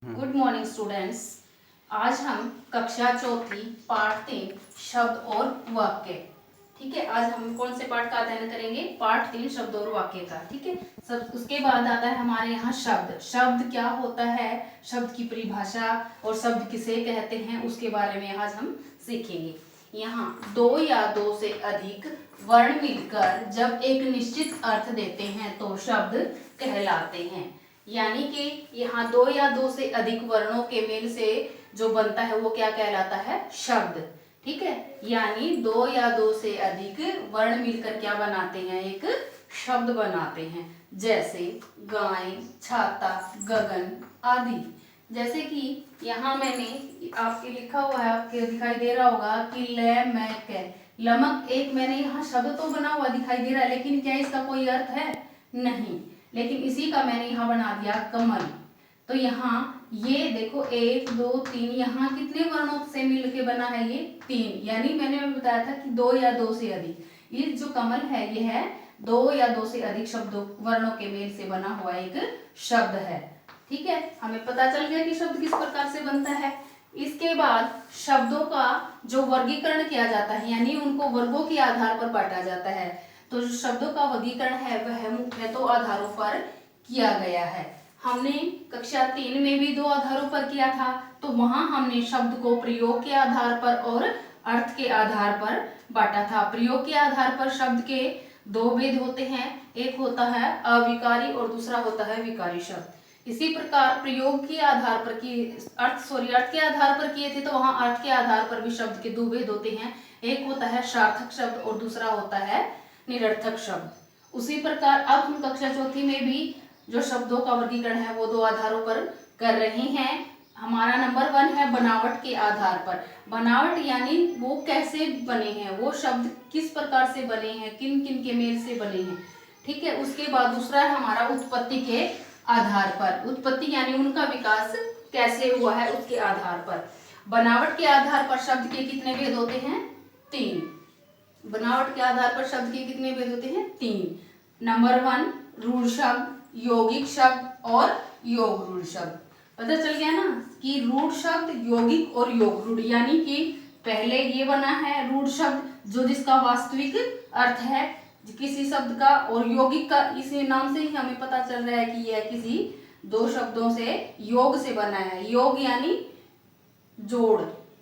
Good morning students. आज हम कक्षा चौथी पाठ 3 शब्द और वाक्य। ठीक है, आज हम कौन से पाठ का अध्ययन करेंगे? पाठ 3 शब्द और वाक्य का। ठीक है, सब उसके बाद आता है हमारे यहाँ शब्द। शब्द क्या होता है, शब्द की परिभाषा और शब्द किसे कहते हैं, उसके बारे में आज हम सीखेंगे। यहाँ दो या दो से अधिक वर्ण मिलकर जब एक निश्चित अर्थ देते हैं तो शब्द कहलाते हैं। यानी कि यहाँ दो या दो से अधिक वर्णों के मेल से जो बनता है वो क्या कहलाता है? शब्द। ठीक है, यानी दो या दो से अधिक वर्ण मिलकर क्या बनाते हैं? एक शब्द बनाते हैं। जैसे गाय, छाता, गगन आदि। जैसे कि यहाँ मैंने आपके लिखा हुआ है, आपके दिखाई दे रहा होगा कि ले मैं कै लमक। एक मैंने यहाँ शब्द तो बना हुआ दिखाई दे रहा है, लेकिन क्या इसका कोई अर्थ है? नहीं। लेकिन इसी का मैंने यहाँ बना दिया कमल। तो यहाँ ये देखो 1 2 3, यहाँ कितने वर्णों से मिलके बना है? ये 3। यानी मैंने बताया था कि दो या दो से अधिक। ये जो कमल है ये है दो या दो से अधिक शब्दों वर्णों के मेल से बना हुआ एक शब्द है। ठीक है, हमें पता चल गया कि शब्द किस प्रकार से बनता है। इसके बाद शब्दों का जो वर्गीकरण किया जाता है, यानी उनको वर्गों के आधार पर बांटा जाता है। तो जो शब्दों का वर्गीकरण है वह मुख्य दो आधारों पर किया गया है। हमने कक्षा 3 में भी दो आधारों पर किया था। तो वहां हमने शब्द को प्रयोग के आधार पर और अर्थ के आधार पर बांटा था। प्रयोग के आधार पर शब्द के दो भेद होते हैं, एक होता है अविकारी और दूसरा होता है विकारी शब्द। इसी प्रकार प्रयोग के आधार पर अर्थ के आधार पर किए थे, तो वहां अर्थ के आधार पर भी शब्द के दो भेद होते हैं, एक होता है सार्थक शब्द और दूसरा होता है निरर्थक शब्द। उसी प्रकार अब हम कक्षा चौथी में भी जो शब्दों का वर्गीकरण है वो दो आधारों पर कर रहे हैं। हमारा नंबर 1 है बनावट के आधार पर। बनावट यानी वो कैसे बने हैं, वो शब्द किस प्रकार से बने हैं, किन किन के मेल से बने हैं। ठीक है, उसके बाद दूसरा है हमारा उत्पत्ति के आधार पर। उत्पत्ति यानी उनका विकास कैसे हुआ है उसके आधार पर। बनावट के आधार पर शब्द के कितने भेद होते हैं? 3। बनावट के आधार पर शब्द के कितने भेद होते हैं? 3। नंबर 1 रूढ़ शब्द, यौगिक शब्द और योग रूढ़ शब्द। पता चल गया ना कि रूढ़ शब्द, यौगिक और योग रूढ़। यानी कि पहले ये बना है रूढ़ शब्द जो जिसका वास्तविक अर्थ है किसी शब्द का, और यौगिक का इसी नाम से ही हमें पता चल रहा है कि यह किसी दो शब्दों से योग से बना है। योग यानी जोड़।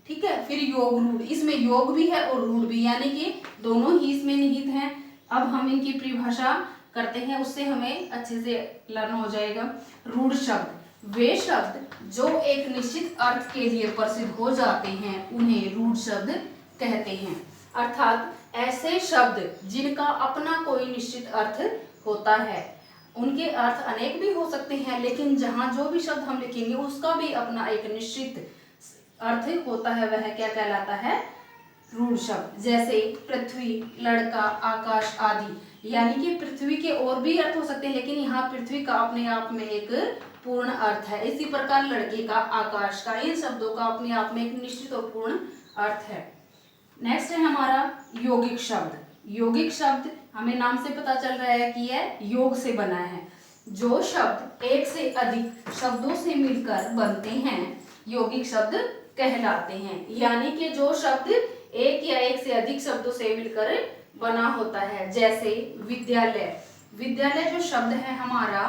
ठीक है, फिर योग रूढ़, इसमें योग भी है और रूढ़ भी, यानी कि दोनों ही इसमें निहित हैं। अब हम इनकी परिभाषा करते हैं, उससे हमें अच्छे से लर्न हो जाएगा। रूढ़ शब्द वे शब्द जो एक निश्चित अर्थ के लिए प्रसिद्ध हो जाते हैं उन्हें रूढ़ शब्द कहते हैं। अर्थात ऐसे शब्द जिनका अपना कोई निश्चित अर्थ होता है। उनके अर्थ अनेक भी हो सकते हैं, लेकिन जहाँ जो भी शब्द हम लिखेंगे उसका भी अपना एक निश्चित अर्थ होता है, वह क्या कहलाता है? रूढ़ शब्द। जैसे पृथ्वी, लड़का, आकाश आदि। यानी कि पृथ्वी के और भी अर्थ हो सकते हैं, लेकिन यहाँ पृथ्वी का अपने आप में एक पूर्ण अर्थ है। इसी प्रकार लड़के का, आकाश का, इन शब्दों का अपने आप में एक निश्चित और पूर्ण अर्थ है। नेक्स्ट है हमारा यौगिक शब्द। यौगिक शब्द हमें नाम से पता चल रहा है कि यह योग से बना है। जो शब्द एक से अधिक शब्दों से मिलकर बनते हैं यौगिक शब्द कहलाते हैं। यानी कि जो शब्द एक या एक से अधिक शब्दों से मिलकर बना होता है। जैसे विद्यालय। विद्यालय जो शब्द है हमारा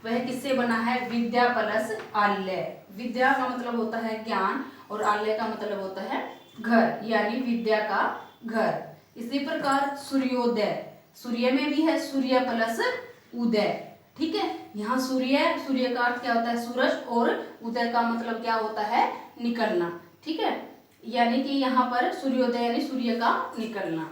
वह किससे बना है? विद्या प्लस आलय। विद्या का मतलब होता है ज्ञान और आलय का मतलब होता है घर, यानी विद्या का घर। इसी प्रकार सूर्योदय, सूर्य में भी है सूर्य प्लस उदय। ठीक है, यहाँ सूर्य, सूर्य का अर्थ क्या होता है? सूरज, और उदय का मतलब क्या होता है? निकलना। ठीक है, यानी कि यहाँ पर सूर्योदय यानी सूर्य का निकलना।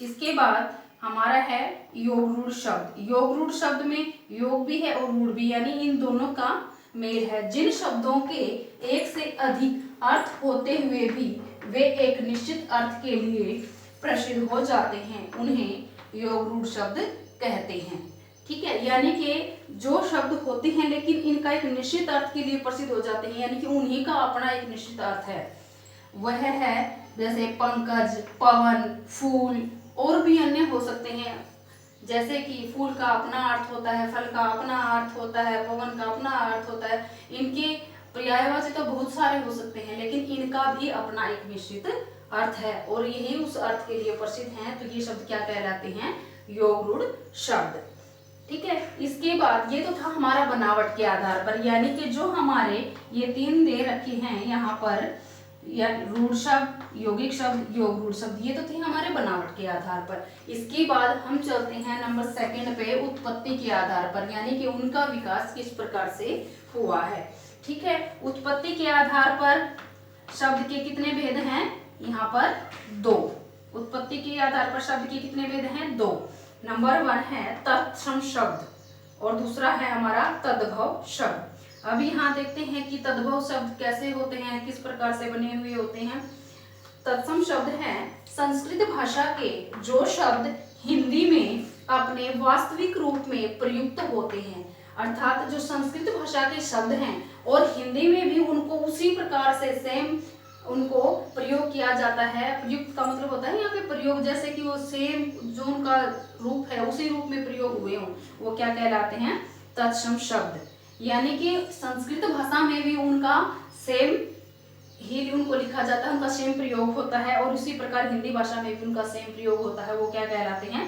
इसके बाद हमारा है योग रूढ़ शब्द। योग रूढ़ शब्द में योग भी है और रूढ़ भी, यानी इन दोनों का मेल है। जिन शब्दों के एक से अधिक अर्थ होते हुए भी वे एक निश्चित अर्थ के लिए प्रसिद्ध हो जाते हैं उन्हें योग रूढ़ शब्द कहते हैं। ठीक है, यानी कि जो शब्द होते हैं लेकिन इनका एक निश्चित अर्थ के लिए प्रसिद्ध हो जाते हैं, यानी कि उन्हीं का अपना एक निश्चित अर्थ है। वह है जैसे पंकज, पवन, फूल, और भी अन्य हो सकते हैं जैसे कि फूल का अपना अर्थ होता है, फल का अपना अर्थ होता है, पवन का अपना अर्थ होता है। इनके पर्यायवाची तो बहुत सारे हो सकते हैं, लेकिन इनका भी अपना एक निश्चित अर्थ है और यही उस अर्थ के लिए प्रसिद्ध हैं। तो ये शब्द क्या कहलाते हैं? योग रूढ़ शब्द। ठीक है, इसके बाद ये तो था हमारा बनावट के आधार पर, यानी कि जो हमारे ये 3 दे रखे हैं यहाँ पर, या रूढ़ शब्द, यौगिक शब्द, योग रूढ़ शब्द, ये तो थे हमारे बनावट के आधार पर। इसके बाद हम चलते हैं नंबर 2 पे, उत्पत्ति के आधार पर, यानी कि उनका विकास किस प्रकार से हुआ है। ठीक है, उत्पत्ति के आधार पर शब्द के कितने भेद हैं? यहाँ पर 2। उत्पत्ति के आधार पर शब्द के कितने भेद हैं? 2। नंबर 1 है तत्सम शब्द और दूसरा है हमारा तद्भव शब्द। अब यहाँ देखते हैं कि तद्भव शब्द कैसे होते हैं, किस प्रकार से बने हुए होते हैं। तत्सम शब्द है संस्कृत भाषा के जो शब्द हिंदी में अपने वास्तविक रूप में प्रयुक्त होते हैं, अर्थात जो संस्कृत भाषा के शब्द हैं और हिंदी में भी उनको उसी प्रकार से सेम उनको प्रयोग किया जाता है। प्रयुक्त का मतलब होता है यहाँ पे प्रयोग, जैसे कि वो सेम जो उनका रूप है उसी रूप में प्रयोग हुए हों, वो क्या कहलाते हैं? तत्सम शब्द। यानी कि संस्कृत भाषा में भी उनका सेम ही उनको लिखा जाता है, उनका सेम प्रयोग होता है, और उसी प्रकार हिंदी भाषा में भी उनका सेम प्रयोग होता है, वो क्या कहलाते हैं?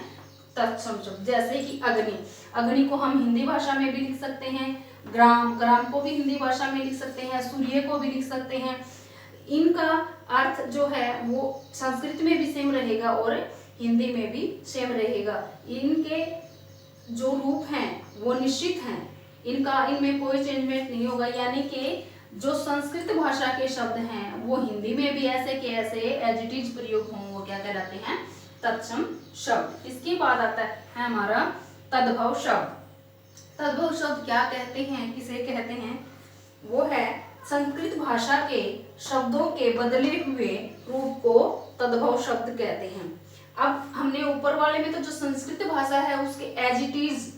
तत्सम शब्द। जैसे कि अग्नि, अग्नि को हम हिंदी भाषा में भी लिख सकते हैं, ग्राम, ग्राम को भी हिंदी भाषा में लिख सकते हैं, सूर्य को भी लिख सकते हैं। इनका अर्थ जो है वो संस्कृत में भी सेम रहेगा और हिंदी में भी सेम रहेगा। इनके जो रूप हैं वो निश्चित हैं, इनमें कोई चेंजमेंट नहीं होगा। यानी कि जो संस्कृत भाषा के शब्द हैं वो हिंदी में भी ऐसे के ऐसे एज इट इज प्रयोग हों, वो क्या कहलाते हैं? तत्सम शब्द। इसके बाद आता है हमारा तद्भव शब्द। तद्भव शब्द क्या कहते हैं, किसे कहते हैं? वो है संस्कृत भाषा के शब्दों के बदले हुए रूप को तद्भव शब्द कहते हैं। अब हमने ऊपर वाले में तो जो संस्कृत भाषा है उसके एज इट इज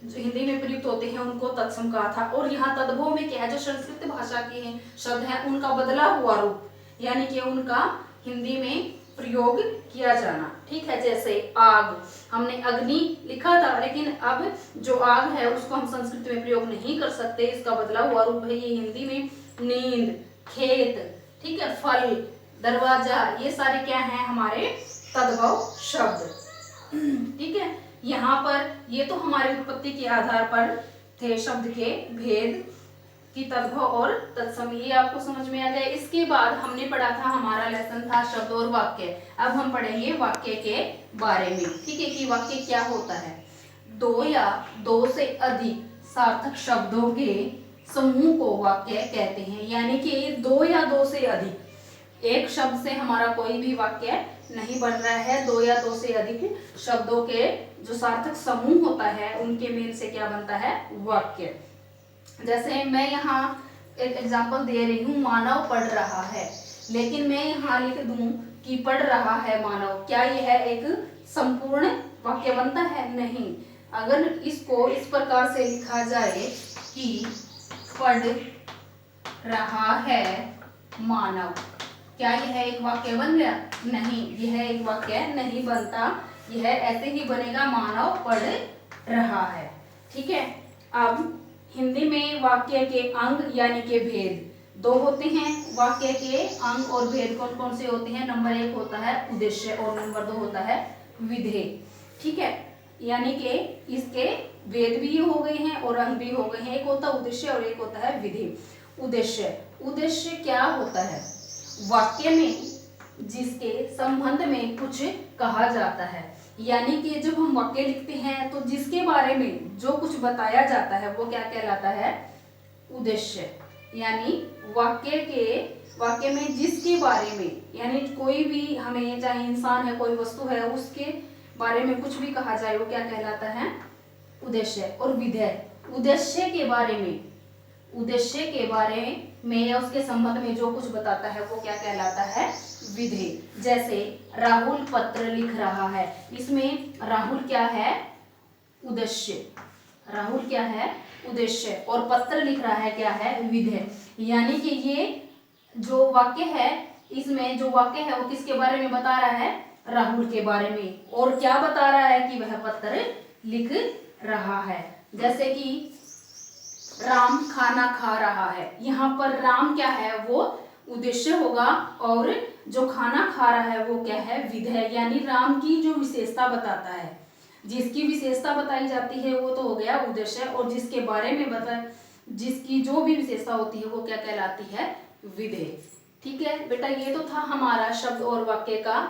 जो हिंदी में प्रयुक्त होते हैं उनको तत्सम कहा था, और यहाँ तद्भव में क्या है? जो संस्कृत भाषा के शब्द हैं उनका बदला हुआ रूप, यानी कि उनका हिंदी में प्रयोग किया जाना। ठीक है, जैसे आग, हमने अग्नि लिखा था, लेकिन अब जो आग है उसको हम संस्कृत में प्रयोग नहीं कर सकते, इसका बदला हुआ रूप है ये हिंदी में नींद, खेत, ठीक है, फल, दरवाजा, ये सारे क्या हैं? हमारे तद्भव शब्द। ठीक है, यहाँ पर ये तो हमारे उत्पत्ति के आधार पर थे शब्द के भेद कि तद्भव और तत्सम, ये आपको समझ में आ गया। इसके बाद हमने पढ़ा था, हमारा लेसन था शब्द और वाक्य। अब हम पढ़ेंगे वाक्य के बारे में। ठीक है, कि वाक्य क्या होता है? 2 या 2 से अधिक सार्थक शब्दों के समूह को वाक्य कहते हैं। यानी कि 2 या 2 से अधिक, एक शब्द से हमारा कोई भी वाक्य नहीं बन रहा है। 2 या 2 से अधिक शब्दों के जो सार्थक समूह होता है उनके मेल से क्या बनता है? वाक्य। जैसे मैं यहाँ एक एग्जाम्पल दे रही हूँ, मानव पढ़ रहा है, लेकिन मैं यहाँ लिख दूं कि पढ़ रहा है मानव, क्या यह एक संपूर्ण वाक्य बनता है? नहीं। अगर इसको इस प्रकार से लिखा जाए कि पढ़ रहा है मानव, क्या यह एक वाक्य बन गया? नहीं, यह एक वाक्य नहीं बनता। यह ऐसे ही बनेगा, मानव पढ़ रहा है। ठीक है, अब हिंदी में वाक्य के अंग यानी के भेद 2 होते हैं। वाक्य के अंग और भेद कौन कौन से होते हैं? नंबर 1 होता है उद्देश्य और नंबर 2 होता है विधेय। ठीक है, यानी कि इसके भेद भी हो गए हैं और अंग भी हो गए हैं। एक होता है उद्देश्य और एक होता है विधेय। उद्देश्य, उद्देश्य क्या होता है? वाक्य में जिसके संबंध में कुछ कहा जाता है, यानी कि जब हम वाक्य लिखते हैं तो जिसके बारे में जो कुछ बताया जाता है वो क्या कहलाता है? उद्देश्य। यानी वाक्य में जिसके बारे में, यानी कोई भी हमें, चाहे इंसान है, कोई वस्तु है, उसके बारे में कुछ भी कहा जाए वो क्या कहलाता है? उद्देश्य। और विधेय, उद्देश्य के बारे में या उसके संबंध में जो कुछ बताता है वो क्या कहलाता है? विधेय। जैसे राहुल पत्र लिख रहा है, इसमें राहुल क्या है? उद्देश्य। राहुल क्या है? उद्देश्य। और पत्र लिख रहा है क्या है? विधेय। यानी कि ये जो वाक्य है, इसमें जो वाक्य है वो किसके बारे में बता रहा है? राहुल के बारे में और क्या बता रहा है कि वह पत्र लिख रहा है। जैसे कि राम खाना खा रहा है, यहाँ पर राम क्या है वो उद्देश्य होगा और जो खाना खा रहा है वो क्या है विधेय, यानी राम की जो विशेषता बताता है। जिसकी विशेषता बताई जाती है वो तो हो गया उद्देश्य, और जिसके बारे में जिसकी जो भी विशेषता होती है वो क्या कहलाती है विधेय। ठीक है बेटा, ये तो था हमारा शब्द और वाक्य का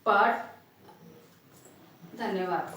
पाठ। धन्यवाद।